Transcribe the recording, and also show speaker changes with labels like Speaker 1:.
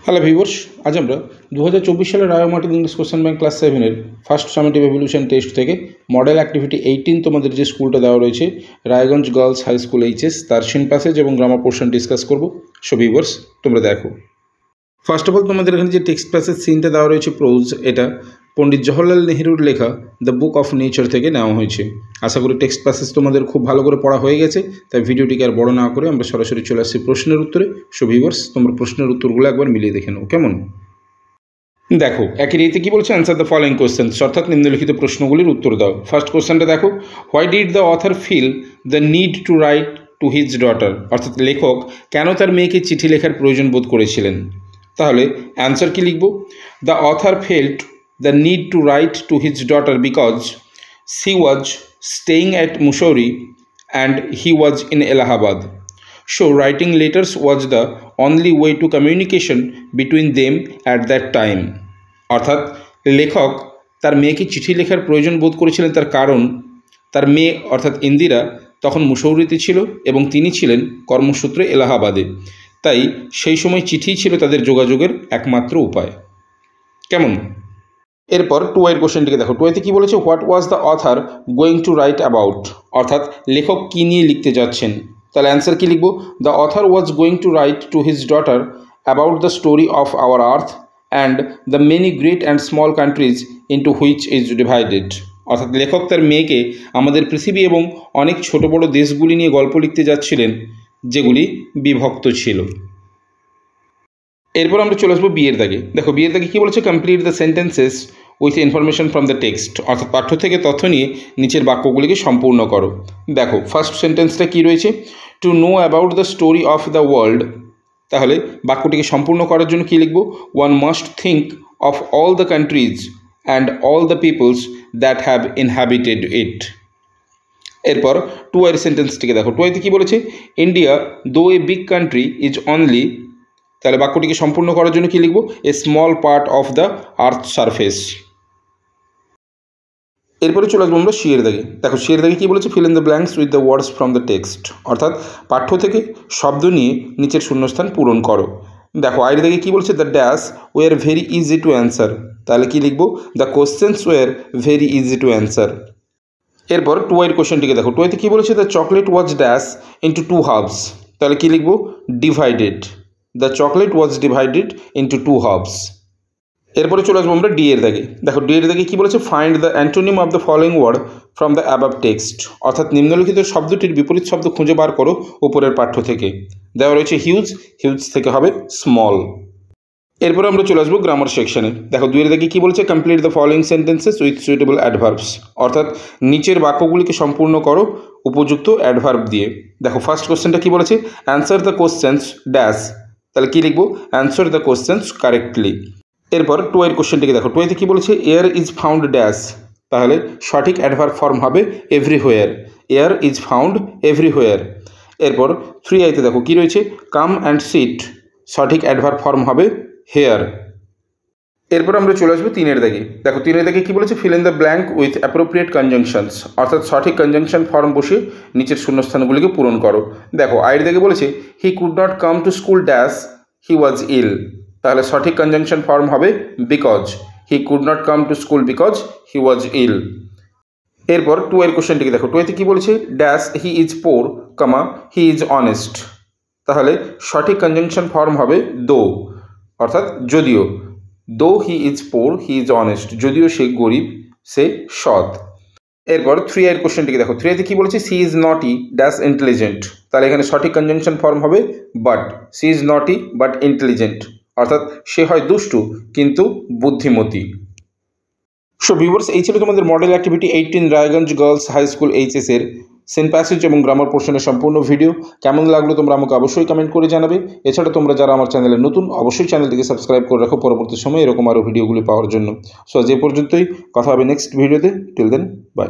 Speaker 1: Hello viewers, আজ আমরা 2024 সালের Ray Martin English question bank class 7-এর ফার্স্ট সামেটিভ এভলিউশন টেস্ট থেকে মডেল অ্যাক্টিভিটি 18 তোমাদের যে স্কুলটা দেওয়া রয়েছে Raiganj girls high school HS, তার সিন প্যাসেজ এবং গ্রামার পোর্শন ডিসকাস করব। সো ভিউয়ার্স, তোমরা দেখো। ফার্স্ট অফ অল তোমাদের এখানে যে টেক্সট প্যাসেজ সিনটা দেওয়া রয়েছে প্রোজ, এটা পণ্ডিত জওহরলাল নেহরুর লেখা দ্য বুক অফ নেচার থেকে নেওয়া হয়েছে। আশা করি টেক্সট প্যাসেজ তোমাদের খুব ভালো করে পড়া হয়ে গেছে, তাই ভিডিওটিকে আর বড় না করে আমরা সরাসরি চলে আসছি প্রশ্নের উত্তরে। সো ভিউয়ার্স, তোমরা প্রশ্নের উত্তরগুলো একবার মিলিয়ে দেখে নাও কেমন। দেখো, একই রীতি কী বলছে, অ্যান্সার দ্য ফলোয়িং কোশ্চেন্স, অর্থাৎ নিম্নলিখিত প্রশ্নগুলির উত্তর দাও। ফার্স্ট কোশ্চেনটা দেখো, why did the author feel the need to write to his daughter, অর্থাৎ লেখক কেন তার মেয়েকে চিঠি লেখার প্রয়োজন বোধ করেছিলেন। তাহলে অ্যান্সার কি লিখব? The author felt the need to write to his daughter because she was staying at Mussoorie and he was in Allahabad. So writing letters was the only way to communication between them at that time. অর্থাৎ লেখক তার মেয়েকে চিঠি লেখার প্রয়োজন বোধ করেছিলেন তার কারণ তার মেয়ে অর্থাৎ ইন্দিরা তখন মুসৌরিতে ছিল এবং তিনি ছিলেন কর্মসূত্রে এলাহাবাদে, তাই সেই সময় চিঠিই ছিল তাদের যোগাযোগের একমাত্র উপায়। কেমন? এরপর টু এর কোশ্চেনটিকে দেখো। টু এতে কী বলেছে? What was the author going to right about, অর্থাৎ লেখক কী নিয়ে লিখতে যাচ্ছেন। তাহলে অ্যান্সার কী লিখব? The author was going to write to his daughter about the story of our earth and the many great and small countries into which is divided, অর্থাৎ লেখক তার মেয়েকে আমাদের পৃথিবী এবং অনেক ছোট বড় দেশগুলি নিয়ে গল্প লিখতে যাচ্ছিলেন যেগুলি বিভক্ত ছিল। এরপর আমরা চলে আসবো বিয়ের দাগে। দেখো, বিয়ের দাগে কী বলেছে? Complete the sentences with information from the text, অর্থাৎ পাঠ্য থেকে তথ্য নিয়ে নিচের বাক্যগুলিকে সম্পূর্ণ করো। দেখো, ফার্স্ট সেন্টেন্সটা কী রয়েছে? To know about the story of the world, তাহলে বাক্যটিকে সম্পূর্ণ করার জন্য কী লিখব? One must think of all the countries and all the peoples that have inhabited it. এরপর টু এর সেন্টেন্সটিকে দেখো। টু এতে কী বলেছে? India though a big country is only, তাহলে বাক্যটিকে সম্পূর্ণ করার জন্য কী লিখব? A small part of the earth surface. এরপরে চলে আসবো আমরা সিয়ের দাগে। দেখো, সিয়ের দাগে কী বলেছে? Fill in the blanks with the words from the text, অর্থাৎ পাঠ্য থেকে শব্দ নিয়ে নিচের শূন্যস্থান পূরণ করো। দেখো, আয়ের দাগে কী বলেছে? The dash were very easy to answer, তাহলে কী লিখব? The questions were very easy to answer. এরপর টু এর কোশ্চেনটিকে দেখো। টু এতে কী বলেছে? The chocolate was dash into two halves, তাহলে কী লিখব? Divided. The chocolate was divided into two halves. এরপরে চলে আসবো আমরা ডি এর দাগে। দেখো, ডি এর দাগে কী বলেছে? Find the antonym of the following word from the above text, অর্থাৎ নিম্নলিখিত শব্দটির বিপরীত শব্দ খুঁজে বার করো উপরের পাঠ্য থেকে। দেওয়া রয়েছে হিউজ, হিউজ থেকে হবে স্মল। এরপরে আমরা চলে আসবো গ্রামার সেকশনে। দেখো, দুই এর দাগে কী বলেছে? Complete the following sentences with suitable adverbs, অর্থাৎ নিচের বাক্যগুলিকে সম্পূর্ণ করো উপযুক্ত অ্যাডভার্ব দিয়ে। দেখো, ফার্স্ট কোশ্চেনটা কী বলেছে? অ্যান্সার দ্য কোশ্চেন্স ড্যাশ, তাহলে কী লিখবো? Answer the questions correctly. এরপর টু এর কোশ্চেনটিকে দেখো। টু এতে কী বলেছে? এয়ার ইজ ফাউন্ড ড্যাশ, তাহলে সঠিক অ্যাডভার্ব ফর্ম হবে everywhere. Air is found everywhere. এরপর থ্রি আইতে দেখো কী রয়েছে? কাম অ্যান্ড সিট, সঠিক অ্যাডভার্ব ফর্ম হবে হেয়ার। এরপর আমরা চলে আসবো তিনের দাগে। দেখো, তিনের দাগে কী বলেছে? Fill in the blank with appropriate conjunctions, অর্থাৎ সঠিক কনজাংশন ফর্ম বসে নিচের শূন্যস্থানগুলিকে পূরণ করো। দেখো, আয়ের দাগে বলেছে he could not come to school dash he was ill, তাহলে সঠিক কনজাংশন ফর্ম হবে because. He could not come to school because he was ill. এরপর টু এর কোশ্চেনটিকে দেখো। টু এতে কী বলেছে? ড্যাশ হি ইজ পোর, কামা হি ইজ অনেস্ট, তাহলে সঠিক কনজাংশন ফর্ম হবে দো, অর্থাৎ যদিও। দো he is poor he is honest, যদিও সে গরিব সে সৎ। এরপর থ্রি এর কোশ্চেনটিকে দেখো। থ্রি এতে কী বলেছে? সি ইজ নটি ড্যাশ ইন্টেলিজেন্ট, তাহলে এখানে সঠিক কনজাংশন ফর্ম হবে বাট। সি ইজ নটি বাট ইন্টেলিজেন্ট, অর্থাৎ সে হয় দুষ্টু কিন্তু বুদ্ধিমতী। সো ভিউয়ার্স, এই ছিল তোমাদের model activity 18 Raiganj girls high school HS এর সিন প্যাসেজ এবং গ্রামার পোর্শনের সম্পূর্ণ ভিডিও। কেমন লাগলো তোমরা আমাকে অবশ্যই কমেন্ট করে জানাবে। এছাড়া তোমরা যারা আমার চ্যানেলে নতুন, অবশ্যই চ্যানেলটিকে সাবস্ক্রাইব করে রাখো পরবর্তী সময় এরকম আরও ভিডিওগুলি পাওয়ার জন্য। সো আজ এ পর্যন্তই, কথা হবে নেক্সট ভিডিওতে। Till then, by.